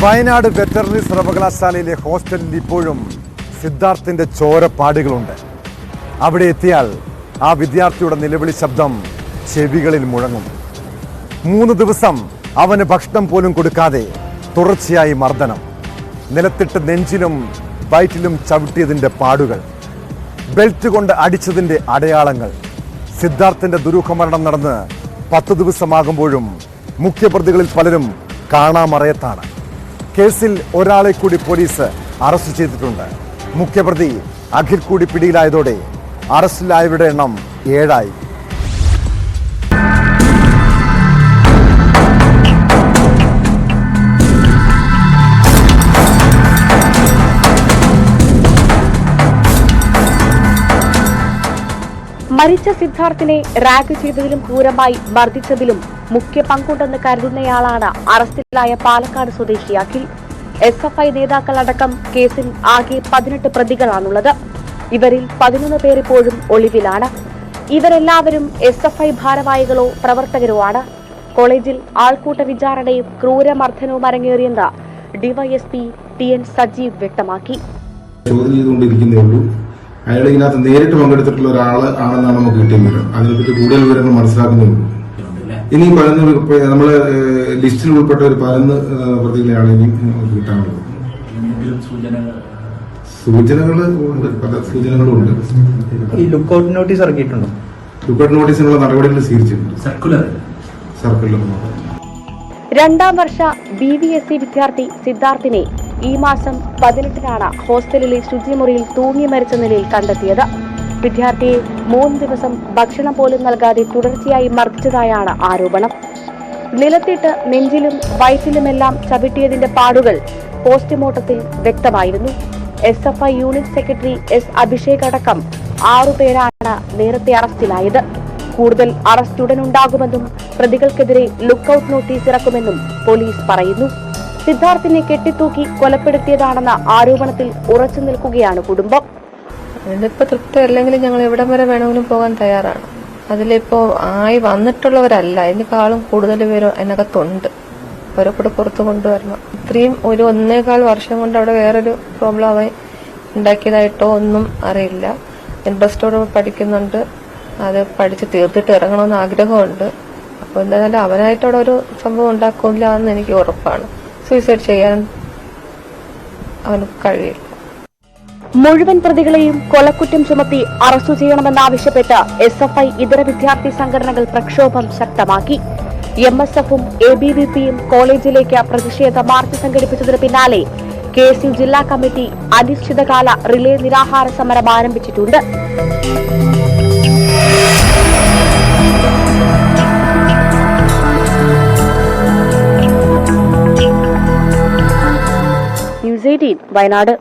Wayanad veterinary സർവകലാശാലയിലെ ഹോസ്റ്റലിൽ ഇപ്പോഴും സിദ്ധാർത്ഥിന്റെ ചോരപ്പാടുകളുണ്ട്. അവിടെ എത്തിയാൽ ആ വിദ്യാർത്ഥിയുടെ നിലവിളി ശബ്ദം ചെവികളിൽ മുഴങ്ങും. 3 ദിവസം അവന് ഭക്ഷണം പോലും കൊടുക്കാതെ തുടർച്ചയായി മർദ്ദനം, നിലത്തിട്ട് നെഞ്ചിലും വയറ്റിലും ചവിട്ടിയതിൻ്റെ പാടുകൾ, ബെൽറ്റ് കൊണ്ട് അടിച്ചതിൻ്റെ അടയാളങ്ങൾ. സിദ്ധാർത്ഥിന്റെ ദുരൂഹമരണം നടന്ന് 10 ദിവസമാകുമ്പോഴും മുഖ്യപ്രതികളിൽ പലരും കാണാമറയത്താണ്. കേസിൽ ഒരാളെ കൂടി പോലീസ് അറസ്റ്റ് ചെയ്തിട്ടുണ്ട്. മുഖ്യപ്രതി അഖിൽ കൂടി പിടിയിലായതോടെ അറസ്റ്റിലായവരുടെ എണ്ണം 7 മരിച്ച സിദ്ധാർത്ഥിനെ റാഗ് ചെയ്തതിലും ക്രൂരമായി മർദ്ദിച്ചതിലും മുഖ്യ പങ്കുണ്ടെന്ന് കരുതുന്നയാളാണ് അറസ്റ്റിലായ പാലക്കാട് സ്വദേശി അഖിൽ. SFI നേതാക്കളടക്കം കേസിൽ ആകെ 18 പ്രതികളാണുള്ളത്. ഇവരിൽ 11 പേർ ഇപ്പോഴും ഒളിവിലാണ്. ഇവരെല്ലാവരും SFI ഭാരവാഹികളോ പ്രവർത്തകരോ ആണ്. കോളേജിൽ ആൾക്കൂട്ട വിചാരണയും ക്രൂരമർദ്ദനവും അരങ്ങേറിയെന്ന് DYSP TN സജീവ് വ്യക്തമാക്കി. അയാൾ ഇതിനകത്ത് നേരിട്ട് പങ്കെടുത്തിട്ടുള്ള ഒരാൾ ആണെന്നാണ് നമുക്ക് കിട്ടിയ വിവരം. അതിനെപ്പറ്റി കൂടുതൽ വിവരങ്ങൾ മനസ്സിലാക്കുന്നുള്ളൂ. ഇനി 11 നമ്മള് ലിസ്റ്റിൽ ഉൾപ്പെട്ട ഒരു 11 പ്രതികളെയാണ് ഇനി കിട്ടാനുള്ളത്. സൂചനകളുണ്ട്. ഈ ലുക്കൌട്ട് നോട്ടീസ് ഇറക്കിയിട്ടുണ്ടോ? ലുക്കൌട്ട് നോട്ടീസിനുള്ള നടപടികൾ സ്വീകരിച്ചിട്ടുണ്ട്. സർക്കുലർ. രണ്ടാം വർഷ BVSC വിദ്യാർത്ഥി സിദ്ധാർത്ഥിനെ ഈ മാസം 18-നാണ് ഹോസ്റ്റലിലെ ശുചിമുറിയിൽ തൂങ്ങി മരിച്ച നിലയിൽ കണ്ടെത്തിയത്. വിദ്യാർത്ഥിയെ 3 ദിവസം ഭക്ഷണം പോലും നൽകാതെ തുടർച്ചയായി മർദ്ദിച്ചതായാണ് ആരോപണം. നിലത്തിട്ട് നെഞ്ചിലും വയറ്റിലുമെല്ലാം ചവിട്ടിയതിന്റെ പാടുകൾ പോസ്റ്റ്മോർട്ടത്തിൽ വ്യക്തമായിരുന്നു. SFI unit secretary S Abhishek അടക്കം 6 പേരാണ് നേരത്തെ അറസ്റ്റിലായത്. കൂടുതൽ അറസ്റ്റ് ഉടനുണ്ടാകുമെന്നും പ്രതികൾക്കെതിരെ ലുക്കൌട്ട് നോട്ടീസ് ഇറക്കുമെന്നും പോലീസ് പറയുന്നു. സിദ്ധാർത്ഥിനെ കെട്ടിത്തൂക്കി കൊലപ്പെടുത്തിയതാണെന്ന ആരോപണത്തിൽ ഉറച്ചു നിൽക്കുകയാണ് കുടുംബം. ഇതിപ്പോ തൃപ്തിയല്ലെങ്കിൽ ഞങ്ങൾ എവിടം വരെ വേണമെങ്കിലും പോകാൻ തയ്യാറാണ്. അതിലിപ്പോ ആയി വന്നിട്ടുള്ളവരല്ല, ഇതിനേക്കാളും കൂടുതൽ പേര് അതിനകത്തുണ്ട്. അവരെ കൂടെ പുറത്തു കൊണ്ടുവരണം. ഇത്രയും ഒരു 1.25 വർഷം കൊണ്ട് അവിടെ വേറൊരു പ്രോബ്ലം അവൻ ഉണ്ടാക്കിയതായിട്ടോ ഒന്നും അറിയില്ല. ഇൻട്രസ്റ്റോടെ പഠിക്കുന്നുണ്ട്. അത് പഠിച്ച് തീർത്തിട്ട് ഇറങ്ങണമെന്ന് ആഗ്രഹമുണ്ട്. അപ്പൊ എന്തായാലും അവനായിട്ട് അവിടെ ഒരു സംഭവം ഉണ്ടാക്കില്ല എന്ന് എനിക്ക് ഉറപ്പാണ്. സൂയിസൈഡ് ചെയ്യാൻ അവന് കഴിയില്ല. മുഴുവൻ പ്രതികളെയും കൊലക്കുറ്റം ചുമത്തി അറസ്റ്റ് ചെയ്യണമെന്നാവശ്യപ്പെട്ട് SFI ഇതര വിദ്യാർത്ഥി സംഘടനകൾ പ്രക്ഷോഭം ശക്തമാക്കി. MSFും ABVPയും കോളേജിലേക്ക് പ്രതിഷേധ മാർച്ച് സംഘടിപ്പിച്ചതിന് പിന്നാലെ KSU ജില്ലാ കമ്മിറ്റി അനിശ്ചിതകാല റിലേ നിരാഹാര സമരം ആരംഭിച്ചിട്ടുണ്ട്. News 18 വയനാട്.